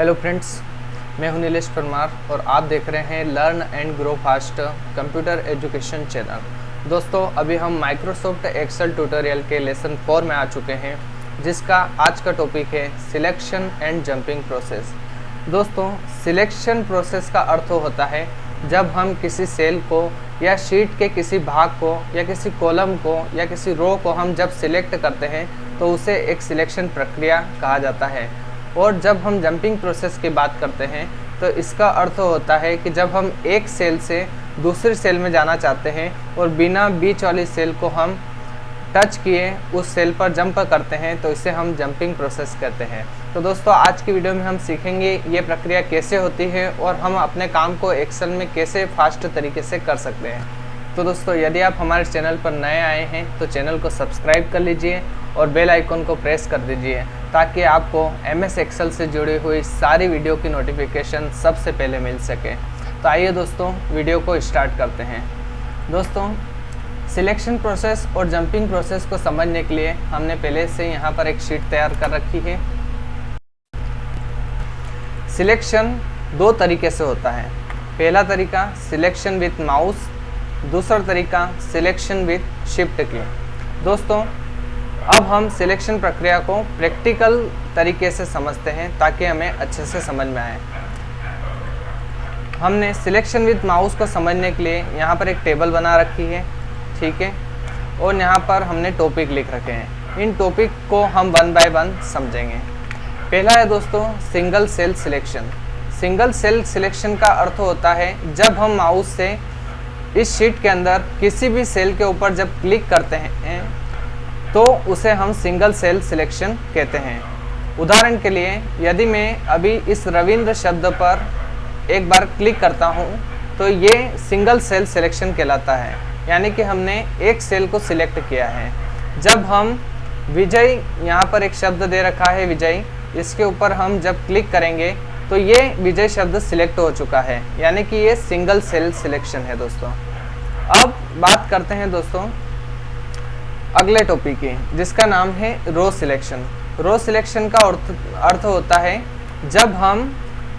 Hello friends, मैं हूं नीलेश परमार और आप देख रहे हैं learn and grow fast computer education channel. दोस्तों, अभी हम माइक्रोसॉफ्ट एक्सेल ट्यूटोरियल के लेसन 4 में आ चुके हैं, जिसका आज का टॉपिक है सिलेक्शन एंड जंपिंग प्रोसेस। दोस्तों, सिलेक्शन प्रोसेस का अर्थ होता है जब हम किसी सेल को या शीट के किसी भाग को या किसी कॉलम को या किसी रो को हम जब सिलेक्ट करते हैं तो उसे एक सिलेक्शन प्रक्रिया कहा जाता है। और जब हम जंपिंग प्रोसेस की बात करते हैं तो इसका अर्थ होता है कि जब हम एक सेल से दूसरी सेल में जाना चाहते हैं और बिना बीच वाली सेल को हम टच किए उस सेल पर जंप करते हैं तो इसे हम जंपिंग प्रोसेस कहते हैं। तो दोस्तों, आज की वीडियो में हम सीखेंगे ये प्रक्रिया कैसे होती है और हम अपने काम को एक्सेल में कैसे फास्ट तरीके से कर सकते हैं। तो दोस्तों, यदि आप हमारे चैनल पर नए आए हैं तो चैनल को सब्सक्राइब कर लीजिए और बेल आइकन को प्रेस कर दीजिए ताकि आपको MS एक्सेल से जुड़ी हुई सारी वीडियो की नोटिफिकेशन सबसे पहले मिल सके। तो आइए दोस्तों, वीडियो को स्टार्ट करते हैं। दोस्तों, सिलेक्शन प्रोसेस और जंपिंग प्रोसेस को समझने के लिए हमने पहले से यहाँ पर एक शीट तैयार कर रखी है। सिलेक्शन दो तरीके से होता है। पहला तरीका सिलेक्शन विथ माउस, दूसरा तरीका सिलेक्शन विथ शिफ्ट की। दोस्तों, अब हम सिलेक्शन प्रक्रिया को प्रैक्टिकल तरीके से समझते हैं ताकि हमें अच्छे से समझ में आए। हमने सिलेक्शन विथ माउस को समझने के लिए यहाँ पर एक टेबल बना रखी है, ठीक है, और यहाँ पर हमने टॉपिक लिख रखे हैं। इन टॉपिक को हम वन बाय वन समझेंगे। पहला है दोस्तों single cell selection. Single cell selection का अर्थ होता है जब हम माउस से इस शीट के अंदर किसी भी सेल के ऊपर जब क्लिक करते हैं तो उसे हम सिंगल सेल सिलेक्शन कहते हैं। उदाहरण के लिए, यदि मैं अभी इस रविंद्र शब्द पर एक बार क्लिक करता हूं तो ये सिंगल सेल सिलेक्शन कहलाता है, यानी कि हमने एक सेल को सिलेक्ट किया है। जब हम विजय, यहाँ पर एक शब्द दे रखा है विजय, इसके ऊपर हम जब क्लिक करेंगे तो ये विजय शब्द सिलेक्ट हो चुका है, यानी कि ये सिंगल सेल सिलेक्शन है। दोस्तों, अब बात करते हैं दोस्तों अगले टॉपिक की, जिसका नाम है रो सिलेक्शन। रो सिलेक्शन का अर्थ होता है जब हम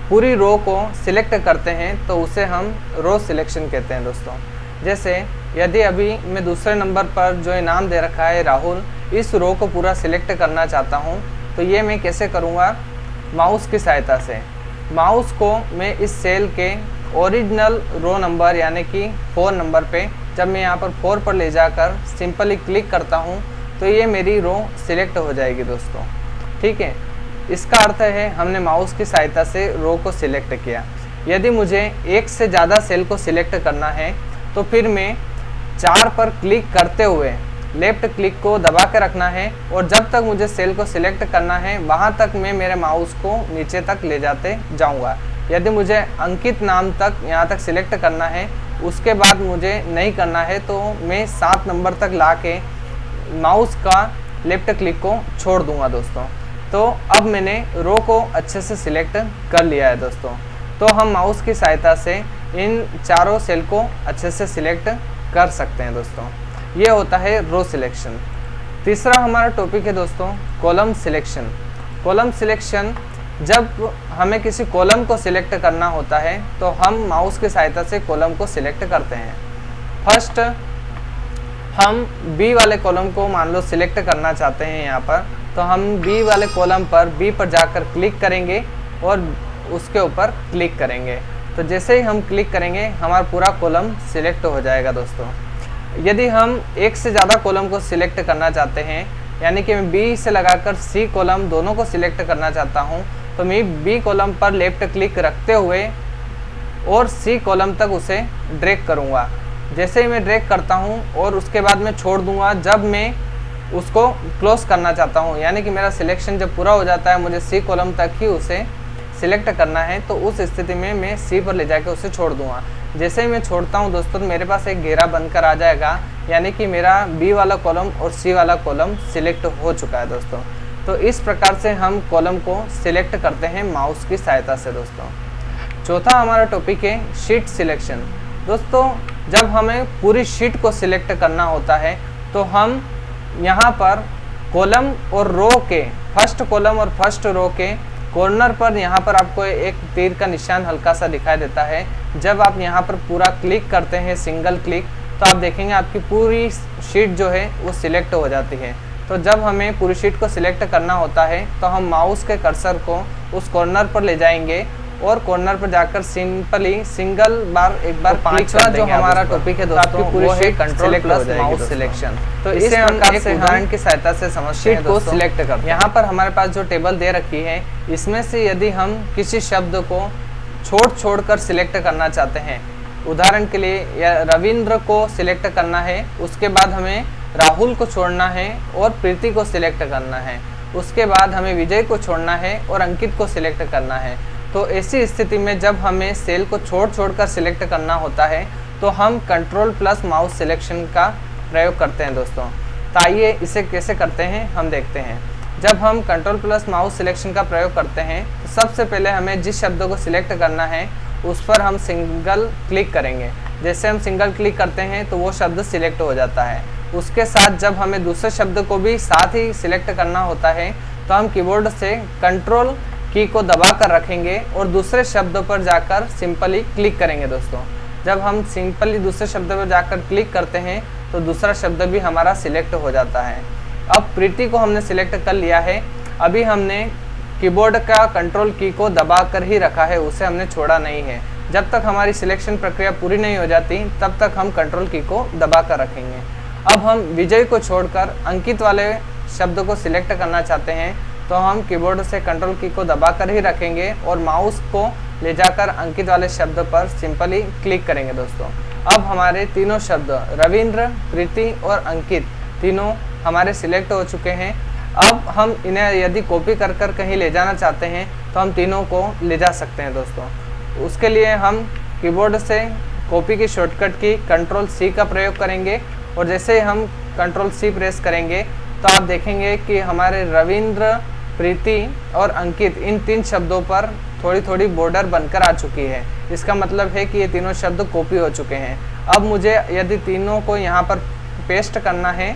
पूरी रो को सिलेक्ट करते हैं तो उसे हम रो सिलेक्शन कहते हैं। दोस्तों, जैसे यदि अभी मैं दूसरे नंबर पर जो इनाम दे रखा है राहुल, इस रो को पूरा सिलेक्ट करना चाहता हूं तो ये मैं कैसे करूंगा? माउस की सहायता से। माउस को मैं इस सेल के ओरिजिनल रो नंबर यानी कि 4 नंबर पे जब मैं यहाँ पर 4 पर ले जाकर सिंपली क्लिक करता हूँ तो ये मेरी रो सिलेक्ट हो जाएगी दोस्तों, ठीक है। इसका अर्थ है हमने माउस की सहायता से रो को सिलेक्ट किया। यदि मुझे एक से ज़्यादा सेल को सिलेक्ट करना है तो फिर मैं 4 पर क्लिक करते हुए लेफ्ट क्लिक को दबा के रखना है और जब तक मुझे सेल को सिलेक्ट करना है वहाँ तक मैं मेरे माउस को नीचे तक ले जाते जाऊँगा। यदि मुझे अंकित नाम तक यहाँ तक सिलेक्ट करना है, उसके बाद मुझे नहीं करना है, तो मैं 7 नंबर तक ला के माउस का लेफ्ट क्लिक को छोड़ दूंगा दोस्तों। तो अब मैंने रो को अच्छे से सिलेक्ट कर लिया है दोस्तों। तो हम माउस की सहायता से इन चारों सेल को अच्छे से सिलेक्ट कर सकते हैं दोस्तों। ये होता है रो सिलेक्शन। तीसरा हमारा टॉपिक है दोस्तों कॉलम सिलेक्शन। कॉलम सिलेक्शन, जब हमें किसी कॉलम को सिलेक्ट करना होता है तो हम माउस की सहायता से कॉलम को सिलेक्ट करते हैं। फर्स्ट हम बी वाले कॉलम को मान लो सिलेक्ट करना चाहते हैं यहाँ पर, तो हम बी वाले कॉलम पर बी पर जाकर क्लिक करेंगे और उसके ऊपर क्लिक करेंगे। तो जैसे ही हम क्लिक करेंगे हमारा पूरा कॉलम सिलेक्ट हो जाएगा दोस्तों। यदि हम एक से ज़्यादा कॉलम को सिलेक्ट करना चाहते हैं, यानी कि मैं बी से लगाकर सी कॉलम दोनों को सिलेक्ट करना चाहता हूँ, तो मैं बी कॉलम पर लेफ्ट क्लिक रखते हुए और सी कॉलम तक उसे ड्रैग करूँगा। जैसे ही मैं ड्रैग करता हूँ और उसके बाद मैं छोड़ दूँगा जब मैं उसको क्लोज करना चाहता हूँ, यानी कि मेरा सिलेक्शन जब पूरा हो जाता है, मुझे सी कॉलम तक ही उसे सिलेक्ट करना है, तो उस स्थिति में मैं सी पर ले जाके उसे छोड़ दूँगा। जैसे ही मैं छोड़ता हूँ दोस्तों तो मेरे पास एक घेरा बनकर आ जाएगा, यानी कि मेरा बी वाला कॉलम और सी वाला कॉलम सिलेक्ट हो चुका है दोस्तों। तो इस प्रकार से हम कॉलम को सिलेक्ट करते हैं माउस की सहायता से दोस्तों। चौथा हमारा टॉपिक है शीट सिलेक्शन। दोस्तों, जब हमें पूरी शीट को सिलेक्ट करना होता है तो हम यहाँ पर कॉलम और रो के, फर्स्ट कॉलम और फर्स्ट रो के कॉर्नर पर यहाँ पर आपको एक तीर का निशान हल्का सा दिखाई देता है। जब आप यहाँ पर पूरा क्लिक करते हैं सिंगल क्लिक, तो आप देखेंगे आपकी पूरी शीट जो है वो सिलेक्ट हो जाती है। तो जब हमें पूरी शीट को सिलेक्ट करना होता है तो हम माउस के कर्सर को उस कॉर्नर पर ले जाएंगे और कॉर्नर पर जाकर सिंपली सिंगल बार एक बार पांचवा जो हमारा टॉपिक है दोस्तों, पूरी sheet control plus mouse selection. तो इसे हम एक उदाहरण की सहायता से समझते हैं दोस्तों। सिलेक्ट कर यहाँ पर हमारे पास जो टेबल दे रखी है, इसमें से यदि हम किसी शब्द को छोड़ कर सिलेक्ट करना चाहते हैं, उदाहरण के लिए या रविंद्र को सिलेक्ट करना है, उसके बाद हमें राहुल को छोड़ना है और प्रीति को सिलेक्ट करना है, उसके बाद हमें विजय को छोड़ना है और अंकित को सिलेक्ट करना है। तो ऐसी स्थिति में जब हमें सेल को छोड़ कर सिलेक्ट करना होता है तो हम कंट्रोल प्लस माउस सिलेक्शन का प्रयोग करते हैं दोस्तों। तो आइए इसे कैसे करते हैं हम देखते हैं। जब हम कंट्रोल प्लस माउस सिलेक्शन का प्रयोग करते हैं तो सबसे पहले हमें जिस शब्द को सिलेक्ट करना है उस पर हम सिंगल क्लिक करेंगे। जैसे हम सिंगल क्लिक करते हैं तो वो शब्द सिलेक्ट हो जाता है। उसके साथ जब हमें दूसरे शब्द को भी साथ ही सिलेक्ट करना होता है तो हम कीबोर्ड से कंट्रोल की को दबा कर रखेंगे और दूसरे शब्द पर जाकर सिंपली क्लिक करेंगे दोस्तों। जब हम सिंपली दूसरे शब्द पर जाकर क्लिक करते हैं तो दूसरा शब्द भी हमारा सिलेक्ट हो जाता है। अब प्रीति को हमने सिलेक्ट कर लिया है। अभी हमने कीबोर्ड का कंट्रोल की को दबा कर ही रखा है, उसे हमने छोड़ा नहीं है। जब तक हमारी सिलेक्शन प्रक्रिया पूरी नहीं हो जाती तब तक हम कंट्रोल की को दबा कर रखेंगे। अब हम विजय को छोड़कर अंकित वाले शब्द को सिलेक्ट करना चाहते हैं तो हम कीबोर्ड से कंट्रोल की को दबा कर ही रखेंगे और माउस को ले जाकर अंकित वाले शब्द पर सिंपली क्लिक करेंगे दोस्तों। अब हमारे तीनों शब्द रविंद्र, प्रीति और अंकित तीनों हमारे सिलेक्ट हो चुके हैं। अब हम इन्हें यदि कॉपी कर कहीं ले जाना चाहते हैं तो हम तीनों को ले जा सकते हैं दोस्तों। उसके लिए हम कीबोर्ड से कॉपी की शॉर्टकट की कंट्रोल सी का प्रयोग करेंगे और जैसे ही हम कंट्रोल सी प्रेस करेंगे तो आप देखेंगे कि हमारे रविंद्र, प्रीति और अंकित इन तीन शब्दों पर थोड़ी थोड़ी बॉर्डर बनकर आ चुकी है। इसका मतलब है कि ये तीनों शब्द कॉपी हो चुके हैं। अब मुझे यदि तीनों को यहाँ पर पेस्ट करना है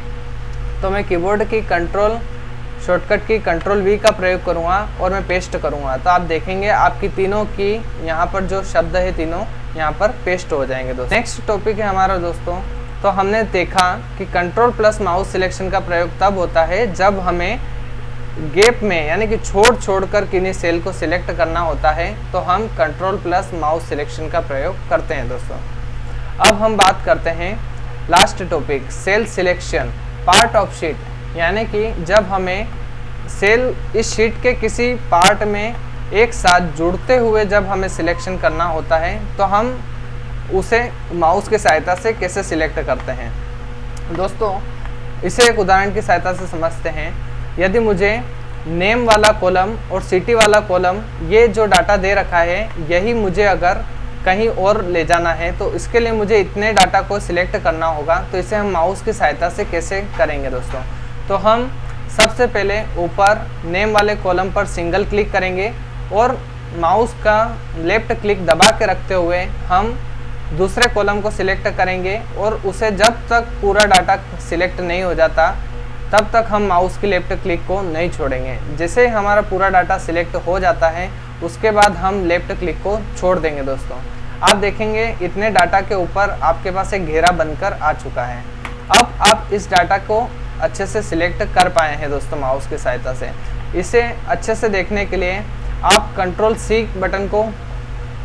तो मैं कीबोर्ड की कंट्रोल शॉर्टकट की कंट्रोल वी का प्रयोग करूँगा और मैं पेस्ट करूँगा। तो आप देखेंगे आपकी तीनों की यहाँ पर जो शब्द है तीनों यहाँ पर पेस्ट हो जाएंगे दोस्तों। नेक्स्ट टॉपिक है हमारा दोस्तों, तो हमने देखा कि कंट्रोल प्लस माउस सिलेक्शन का प्रयोग तब होता है जब हमें गैप में यानी कि छोड़ कर किन्हीं सेल को सिलेक्ट करना होता है तो हम कंट्रोल प्लस माउस सिलेक्शन का प्रयोग करते हैं दोस्तों। अब हम बात करते हैं last topic, cell selection part of sheet, यानी कि जब हमें सेल इस शीट के किसी पार्ट में एक साथ जुड़ते हुए जब हमें सिलेक्शन करना होता है तो हम उसे माउस की सहायता से कैसे सिलेक्ट करते हैं दोस्तों। इसे एक उदाहरण की सहायता से समझते हैं। यदि मुझे नेम वाला कॉलम और सिटी वाला कॉलम ये जो डाटा दे रखा है यही मुझे अगर कहीं और ले जाना है तो इसके लिए मुझे इतने डाटा को सिलेक्ट करना होगा। तो इसे हम माउस की सहायता से कैसे करेंगे दोस्तों। तो हम सबसे पहले ऊपर नेम वाले कॉलम पर सिंगल क्लिक करेंगे और माउस का लेफ्ट क्लिक दबा के रखते हुए हम दूसरे कॉलम को सिलेक्ट करेंगे और उसे जब तक पूरा डाटा सिलेक्ट नहीं हो जाता तब तक हम माउस की लेफ्ट क्लिक को नहीं छोड़ेंगे। जैसे हमारा पूरा डाटा सिलेक्ट हो जाता है उसके बाद हम लेफ्ट क्लिक को छोड़ देंगे दोस्तों। आप देखेंगे इतने डाटा के ऊपर आपके पास एक घेरा बनकर आ चुका है। अब आप इस डाटा को अच्छे से सिलेक्ट कर पाए हैं दोस्तों माउस की सहायता से। इसे अच्छे से देखने के लिए आप कंट्रोल सी बटन को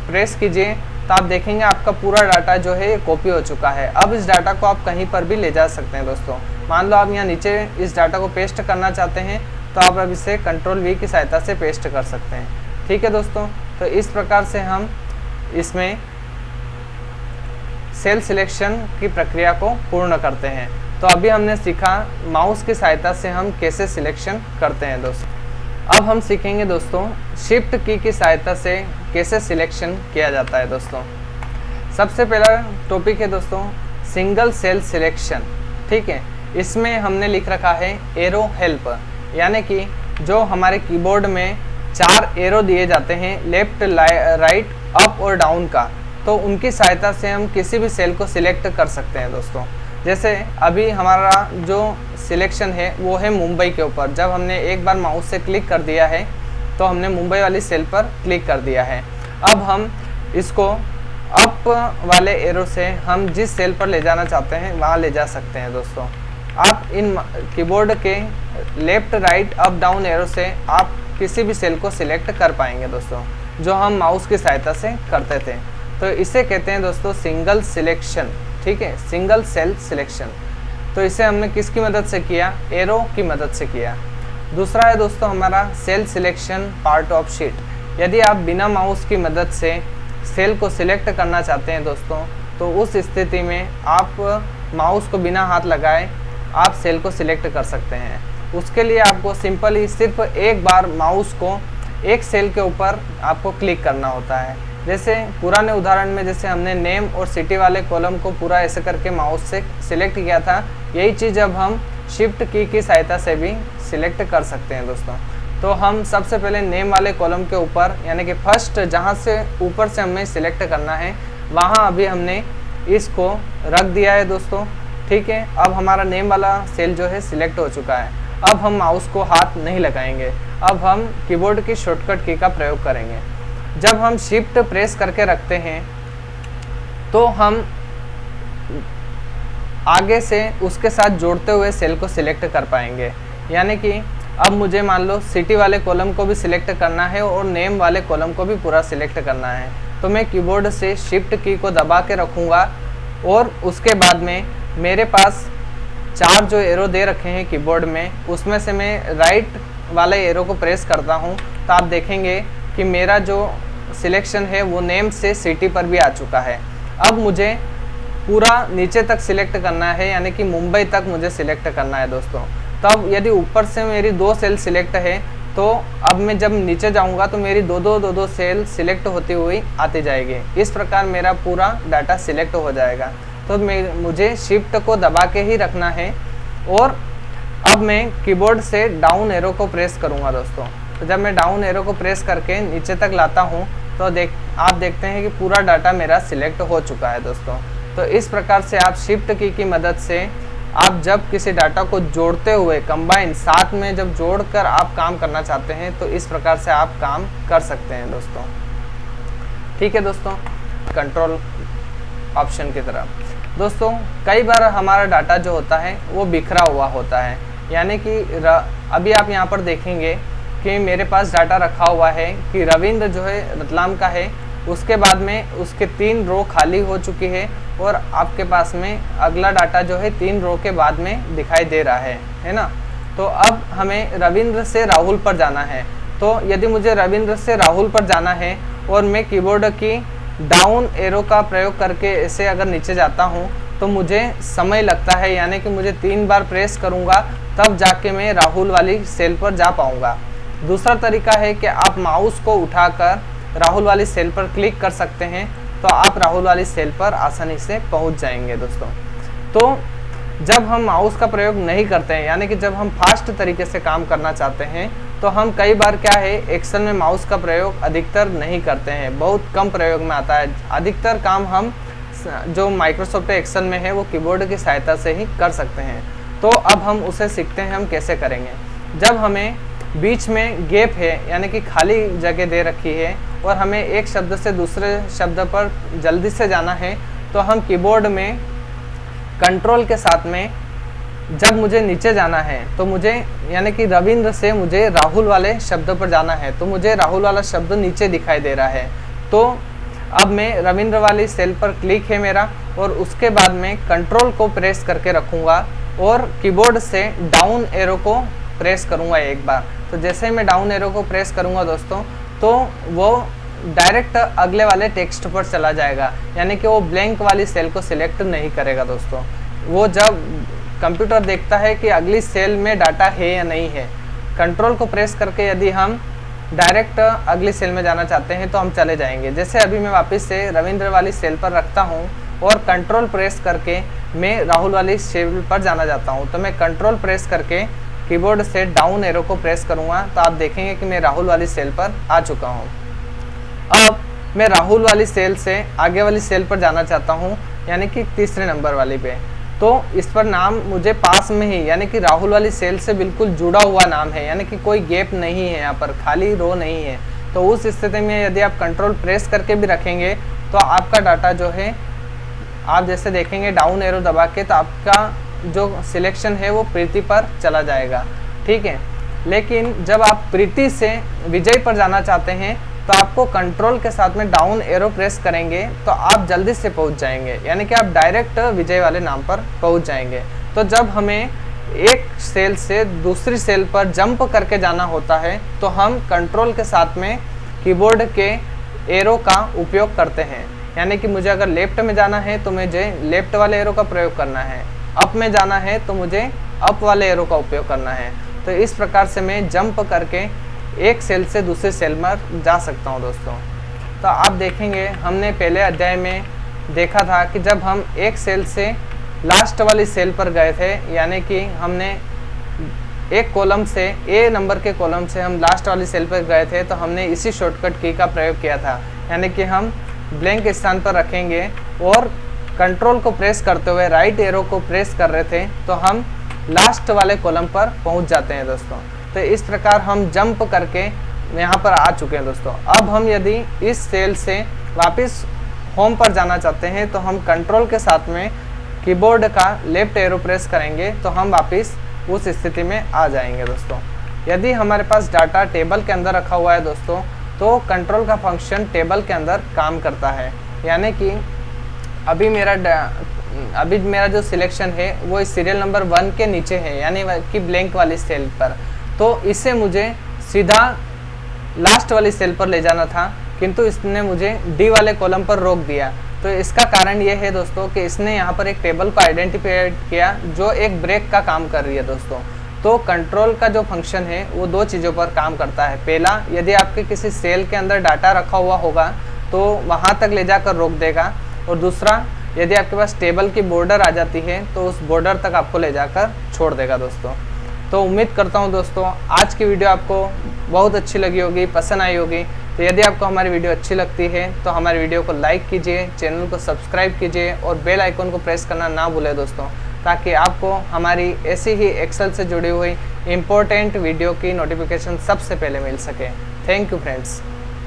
प्रेस कीजिए तो आप देखेंगे आपका पूरा डाटा जो है ये कॉपी हो चुका है। अब इस डाटा को आप कहीं पर भी ले जा सकते हैं दोस्तों। मान लो आप यहाँ नीचे इस डाटा को पेस्ट करना चाहते हैं तो आप अब इसे कंट्रोल वी की सहायता से पेस्ट कर सकते हैं। ठीक है दोस्तों, तो इस प्रकार से हम इसमें सेल सिलेक्शन की प्रक्रिया को पूर्ण करते हैं। तो अभी हमने सीखा माउस की सहायता से हम कैसे सिलेक्शन करते हैं दोस्तों। अब हम सीखेंगे दोस्तों शिफ्ट की सहायता से कैसे सिलेक्शन किया जाता है दोस्तों। सबसे पहला टॉपिक है दोस्तों सिंगल सेल सिलेक्शन। ठीक है, इसमें हमने लिख रखा है एरो हेल्प, यानी कि जो हमारे कीबोर्ड में 4 एरो दिए जाते हैं लेफ्ट, राइट, अप और डाउन का, तो उनकी सहायता से हम किसी भी सेल को सिलेक्ट कर सकते हैं दोस्तों। जैसे अभी हमारा जो सिलेक्शन है वो है मुंबई के ऊपर। जब हमने एक बार माउस से क्लिक कर दिया है तो हमने मुंबई वाली सेल पर क्लिक कर दिया है। अब हम इसको अप वाले एरो से हम जिस सेल पर ले जाना चाहते हैं वहाँ ले जा सकते हैं दोस्तों। आप इन कीबोर्ड के left right up down arrow से आप किसी भी सेल को सिलेक्ट कर पाएंगे दोस्तों, जो हम माउस की सहायता से करते थे। तो इसे कहते हैं दोस्तों सिंगल सिलेक्शन, ठीक है, सिंगल सेल सिलेक्शन। तो इसे हमने किसकी मदद से किया? एरो की मदद से किया। दूसरा है दोस्तों हमारा cell selection part of sheet. यदि आप बिना माउस की मदद से सेल को सिलेक्ट करना चाहते हैं दोस्तों, तो उस स्थिति में आप माउस को बिना हाथ लगाए आप सेल को सिलेक्ट कर सकते हैं। उसके लिए आपको सिंपली सिर्फ एक बार माउस को एक सेल के ऊपर आपको क्लिक करना होता है। जैसे पुराने उदाहरण में जैसे हमने नेम और सिटी वाले कॉलम को पूरा ऐसे करके माउस से सिलेक्ट किया था, यही चीज़ अब हम शिफ्ट की सहायता से भी सिलेक्ट कर सकते हैं दोस्तों। तो हम सबसे पहले नेम वाले कॉलम के ऊपर, यानी कि फर्स्ट जहाँ से ऊपर से हमें सिलेक्ट करना है वहाँ अभी हमने इसको रख दिया है दोस्तों, ठीक है। अब हमारा नेम वाला सेल जो है सिलेक्ट हो चुका है। अब हम माउस को हाथ नहीं लगाएंगे, अब हम कीबोर्ड की शॉर्टकट की का प्रयोग करेंगे। जब हम शिफ्ट प्रेस करके रखते हैं तो हम आगे से उसके साथ जोड़ते हुए सेल को सिलेक्ट कर पाएंगे। यानी कि अब मुझे मान लो सिटी वाले कॉलम को भी सिलेक्ट करना है और नेम वाले कॉलम को भी पूरा सिलेक्ट करना है, तो मैं कीबोर्ड से शिफ्ट की को दबा के रखूँगा और उसके बाद में मेरे पास 4 जो एरो दे रखे हैं कीबोर्ड में, उसमें से मैं राइट वाले एरो को प्रेस करता हूं, तो आप देखेंगे कि मेरा जो सिलेक्शन है वो नेम से सिटी पर भी आ चुका है। अब मुझे पूरा नीचे तक सिलेक्ट करना है, यानी कि मुंबई तक मुझे सिलेक्ट करना है दोस्तों। तब यदि ऊपर से मेरी 2 सेल सिलेक्ट है, तो अब मैं जब नीचे जाऊंगा तो मेरी दो सेल सिलेक्ट होती हुई आती जाएगी। इस प्रकार मेरा पूरा डाटा सिलेक्ट हो जाएगा। तो मुझे शिफ्ट को दबा के ही रखना है और अब मैं कीबोर्ड से डाउन एरो को प्रेस करूंगा दोस्तों। तो जब मैं डाउन एरो को प्रेस करके नीचे तक लाता हूं तो आप देखते हैं कि पूरा डाटा मेरा सिलेक्ट हो चुका है दोस्तों। तो इस प्रकार से आप शिफ्ट की मदद से आप जब किसी डाटा को जोड़ते हुए कंबाइन साथ में जब जोड़कर आप काम करना चाहते हैं तो इस प्रकार से आप काम कर सकते हैं दोस्तों, ठीक है दोस्तों। कंट्रोल ऑप्शन की तरफ दोस्तों कई बार हमारा डाटा जो होता है वो बिखरा हुआ होता है, यानी कि अभी आप यहाँ पर देखेंगे कि मेरे पास डाटा रखा हुआ है कि रविंद्र जो है रतलाम का है, उसके बाद में उसके 3 रो खाली हो चुकी है और आपके पास में अगला डाटा जो है 3 रो के बाद में दिखाई दे रहा है ना। तो अब हमें रविंद्र से राहुल पर जाना है। तो यदि मुझे रविंद्र से राहुल पर जाना है और मैं कीबोर्ड की डाउन एरो का प्रयोग करके ऐसे अगर नीचे जाता हूँ तो मुझे समय लगता है, यानी कि मुझे 3 बार प्रेस करूँगा तब जाके मैं राहुल वाली सेल पर जा पाऊँगा। दूसरा तरीका है कि आप माउस को उठाकर राहुल वाली सेल पर क्लिक कर सकते हैं, तो आप राहुल वाली सेल पर आसानी से पहुंच जाएंगे दोस्तों। तो जब हम माउस का प्रयोग नहीं करते हैं, यानी कि जब हम फास्ट तरीके से काम करना चाहते हैं, तो हम कई बार क्या है एक्सेल में माउस का प्रयोग अधिकतर नहीं करते हैं, बहुत कम प्रयोग में आता है। अधिकतर काम हम जो माइक्रोसॉफ्ट एक्सेल में है वो कीबोर्ड की सहायता से ही कर सकते हैं। तो अब हम उसे सीखते हैं हम कैसे करेंगे। जब हमें बीच में गैप है, यानी कि खाली जगह दे रखी है और हमें एक शब्द से दूसरे शब्द पर जल्दी से जाना है, तो हम कीबोर्ड में कंट्रोल के साथ में जब मुझे नीचे जाना है तो मुझे, यानी कि रविंद्र से मुझे राहुल वाले शब्द पर जाना है, तो मुझे राहुल वाला शब्द नीचे दिखाई दे रहा है। तो अब मैं रविंद्र वाली सेल पर क्लिक है मेरा और उसके बाद में कंट्रोल को प्रेस करके रखूँगा और कीबोर्ड से डाउन एरो को प्रेस करूँगा एक बार। तो जैसे ही मैं डाउन एरो को प्रेस करूँगा दोस्तों, तो वो डायरेक्ट अगले वाले टेक्स्ट पर चला जाएगा, यानी कि वो ब्लैंक वाली सेल को सिलेक्ट नहीं करेगा दोस्तों। वो जब कंप्यूटर देखता है कि अगली सेल में डाटा है या नहीं है, कंट्रोल को प्रेस करके यदि हम डायरेक्ट अगली सेल में जाना चाहते हैं तो हम चले जाएंगे। जैसे अभी मैं वापस से रविंद्र वाली सेल पर रखता हूँ और कंट्रोल प्रेस करके मैं राहुल वाली सेल पर जाना चाहता हूँ, तो मैं कंट्रोल प्रेस करके कीबोर्ड से डाउन एरो को प्रेस करूँगा तो आप देखेंगे कि मैं राहुल वाली सेल पर आ चुका हूँ। अब मैं राहुल वाली सेल से आगे वाली सेल पर जाना चाहता हूँ, यानी कि तीसरे नंबर वाली पे। तो इस पर नाम मुझे पास में ही यानी कि राहुल वाली सेल से बिल्कुल जुड़ा हुआ नाम है, यानी कि कोई गैप नहीं है, यहाँ पर खाली रो नहीं है। तो उस स्थिति में यदि आप कंट्रोल प्रेस करके भी रखेंगे तो आपका डाटा जो है, आप जैसे देखेंगे डाउन एरो दबा के, तो आपका जो सिलेक्शन है वो प्रीति पर चला जाएगा, ठीक है। लेकिन जब आप प्रीति से विजय पर जाना चाहते हैं तो आपको कंट्रोल के साथ में डाउन एरो प्रेस करेंगे तो आप जल्दी से पहुंच जाएंगे, यानी कि आप डायरेक्ट विजय वाले नाम पर पहुंच जाएंगे। तो जब हमें एक सेल से दूसरी सेल पर जंप करके जाना होता है तो हम कंट्रोल के साथ में कीबोर्ड के एरो का उपयोग करते हैं, यानी कि मुझे अगर लेफ्ट में जाना है तो मुझे लेफ्ट वाले एरो का प्रयोग करना है, अप में जाना है तो मुझे अप वाले एरो का उपयोग करना है। तो इस प्रकार से मैं जंप करके एक सेल से दूसरे सेल में जा सकता हूं दोस्तों। तो आप देखेंगे हमने पहले अध्याय में देखा था कि जब हम एक सेल से लास्ट वाली सेल पर गए थे, यानी कि हमने एक कॉलम से ए नंबर के कॉलम से हम लास्ट वाली सेल पर गए थे, तो हमने इसी शॉर्टकट की का प्रयोग किया था, यानी कि हम ब्लैंक स्थान पर रखेंगे और कंट्रोल को प्रेस करते हुए राइट एरो को प्रेस कर रहे थे तो हम लास्ट वाले कॉलम पर पहुंच जाते हैं दोस्तों। तो इस प्रकार हम जंप करके यहाँ पर आ चुके हैं दोस्तों। अब हम यदि इस सेल से वापस होम पर जाना चाहते हैं तो हम कंट्रोल के साथ में कीबोर्ड का लेफ्ट एरो प्रेस करेंगे तो हम वापस उस स्थिति में आ जाएंगे दोस्तों। यदि हमारे पास डाटा टेबल के अंदर रखा हुआ है दोस्तों तो कंट्रोल का फंक्शन टेबल के अंदर काम करता है, यानी कि अभी मेरा जो सिलेक्शन है वो इस सीरियल नंबर 1 के नीचे है, यानी कि ब्लैंक वाली सेल पर। तो इसे मुझे सीधा लास्ट वाली सेल पर ले जाना था, किंतु इसने मुझे डी वाले कॉलम पर रोक दिया। तो इसका कारण ये है दोस्तों कि इसने यहाँ पर एक टेबल को आइडेंटिफाई किया जो एक ब्रेक का काम कर रही है दोस्तों। तो कंट्रोल का जो फंक्शन है वो दो चीज़ों पर काम करता है। पहला, यदि आपके किसी सेल के अंदर डाटा रखा हुआ होगा तो वहाँ तक ले जाकर रोक देगा, और दूसरा, यदि आपके पास टेबल की बॉर्डर आ जाती है तो उस बॉर्डर तक आपको ले जाकर छोड़ देगा दोस्तों। तो उम्मीद करता हूँ दोस्तों आज की वीडियो आपको बहुत अच्छी लगी होगी, पसंद आई होगी। तो यदि आपको हमारी वीडियो अच्छी लगती है तो हमारी वीडियो को लाइक कीजिए, चैनल को सब्सक्राइब कीजिए और बेल आइकन को प्रेस करना ना भूलें दोस्तों, ताकि आपको हमारी ऐसी ही एक्सेल से जुड़ी हुई इम्पोर्टेंट वीडियो की नोटिफिकेशन सबसे पहले मिल सके। Thank you friends.